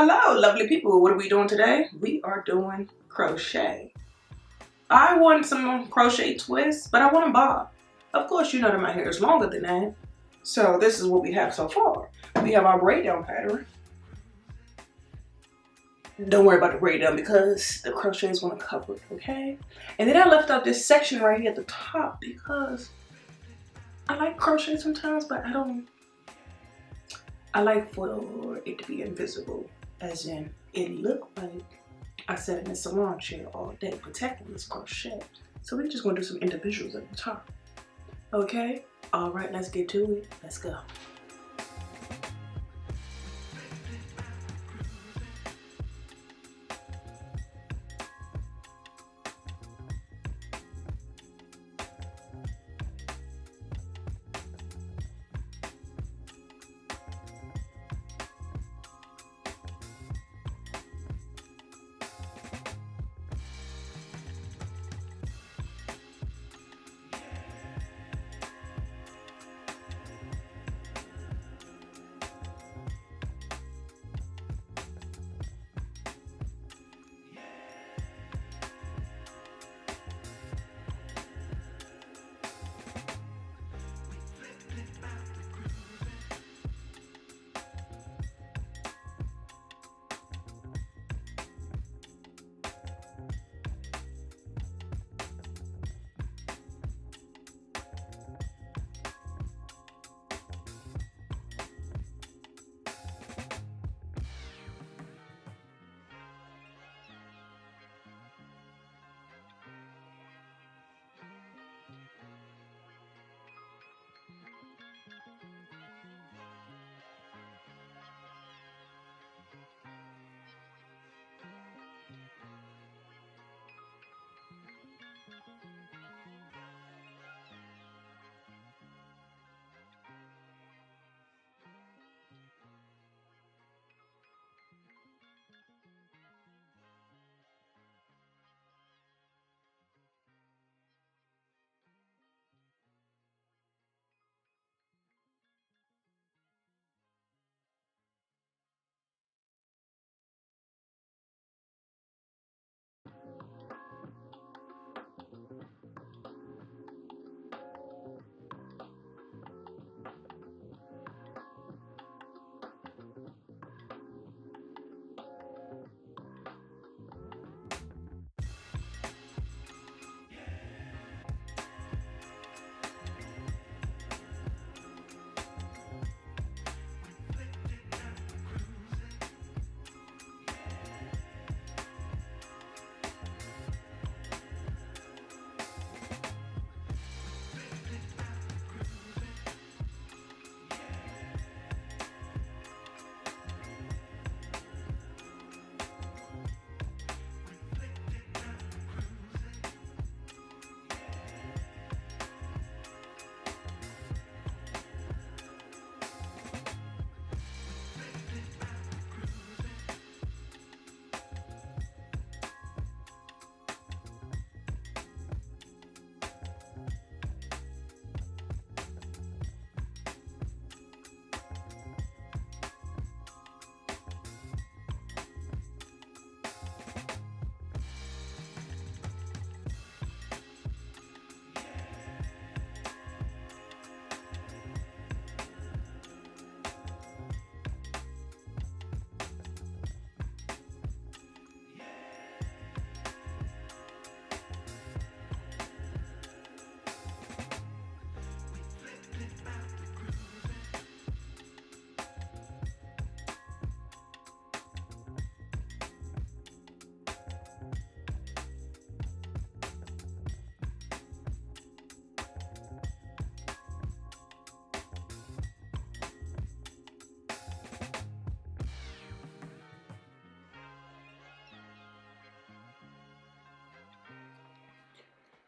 Hello, lovely people. What are we doing today? We are doing crochet. I want some crochet twists, but I want a bob. Of course, you know that my hair is longer than that. So this is what we have so far. We have our braid down pattern. Don't worry about the braid down because the crochet is going to cover it, okay? And then I left out this section right here at the top because I like crochet sometimes, but I like for it to be invisible, as in it looked like I sat in a salon chair all day protecting this crochet. So we're just gonna do some individuals at the top. Okay? All right, let's get to it. Let's go.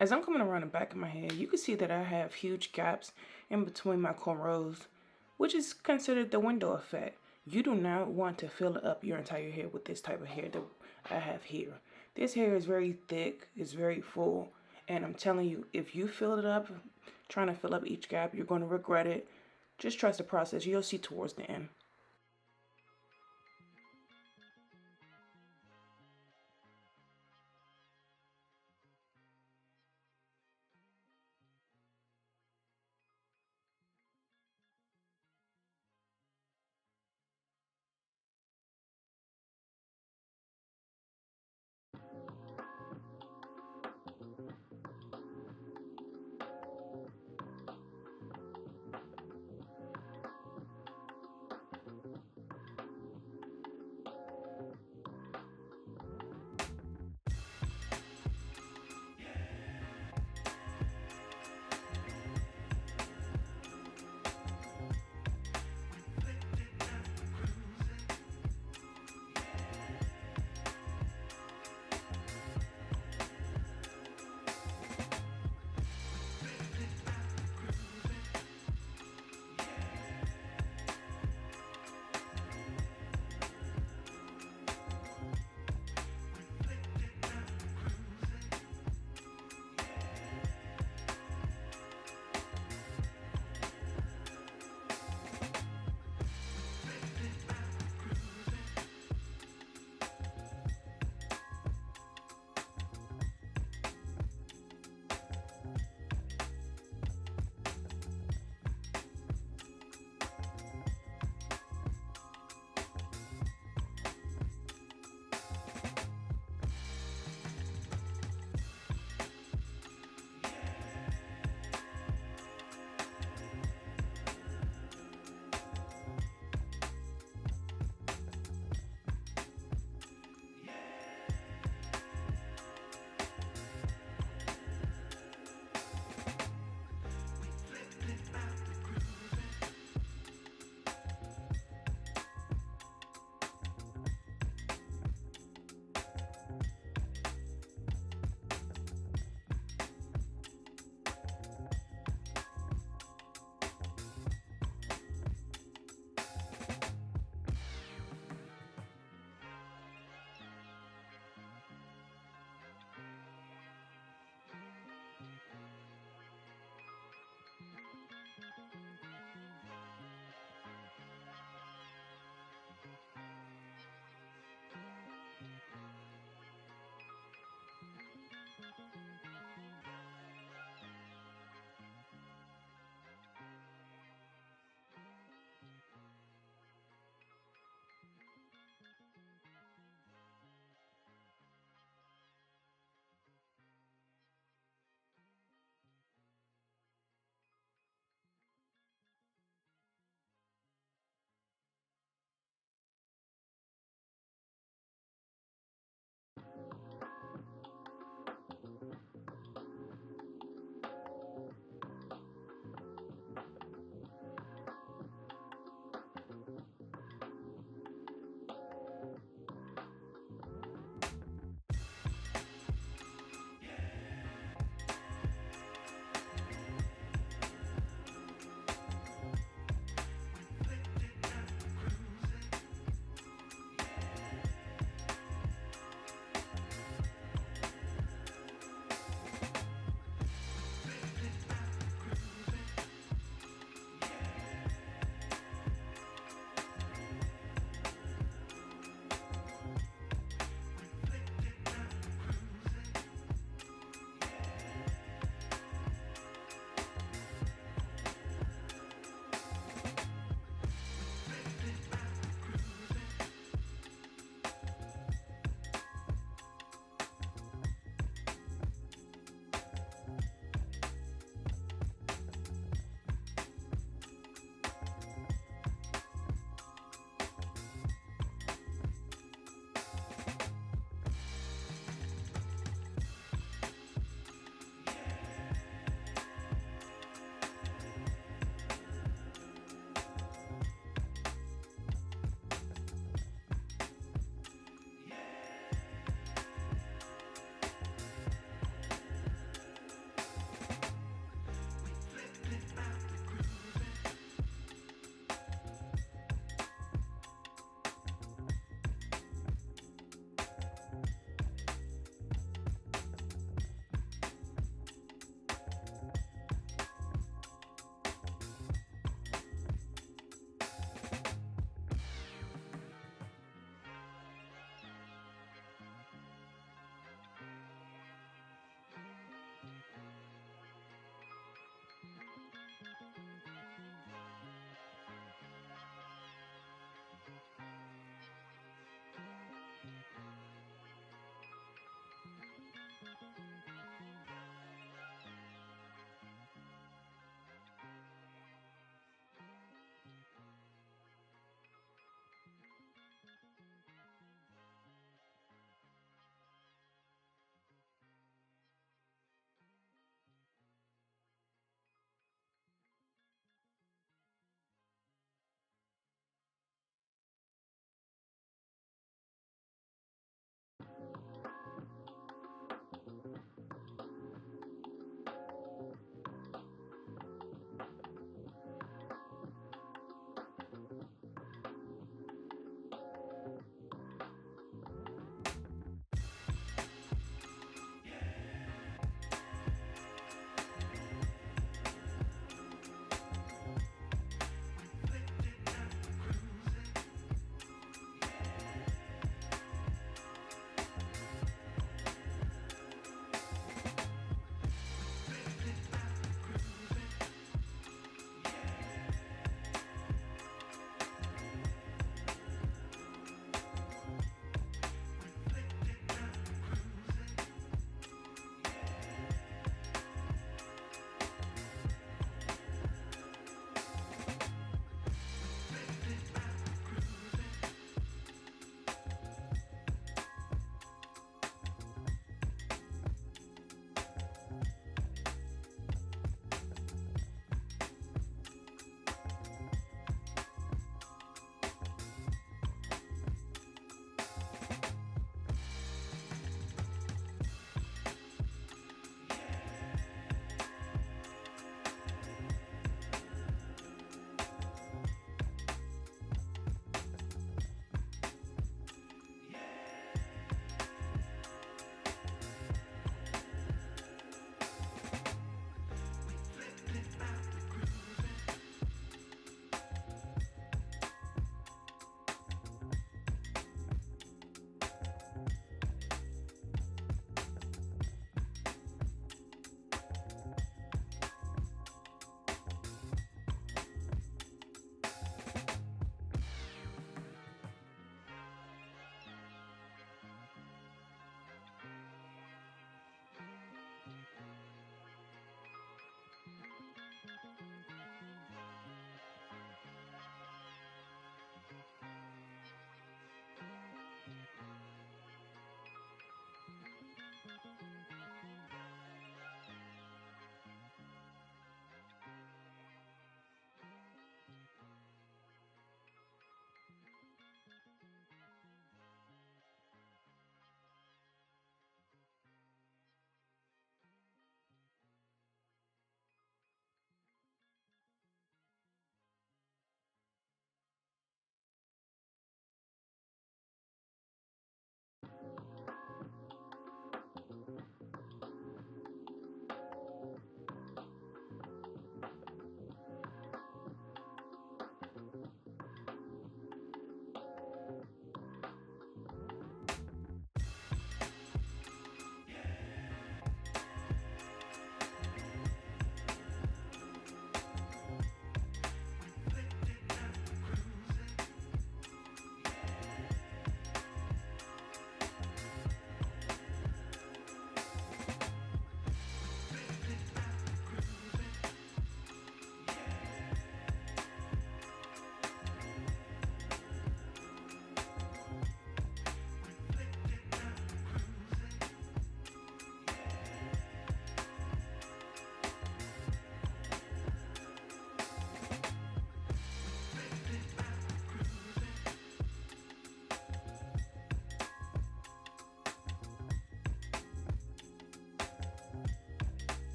As I'm coming around the back of my head, you can see that I have huge gaps in between my cornrows, which is considered the window effect. You do not want to fill up your entire hair with this type of hair that I have here. This hair is very thick, it's very full, and I'm telling you, if you fill it up, trying to fill up each gap, you're going to regret it. Just trust the process. You'll see towards the end.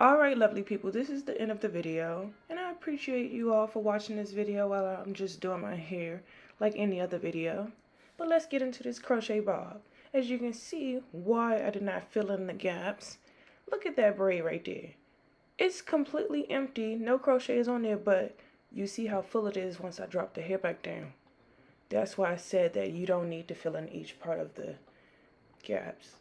Alright, lovely people, this is the end of the video, and I appreciate you all for watching this video while I'm just doing my hair like any other video. But let's get into this crochet bob. As you can see why I did not fill in the gaps. Look at that braid right there. It's completely empty, no crochet is on there, but you see how full it is once I drop the hair back down. That's why I said that you don't need to fill in each part of the gaps.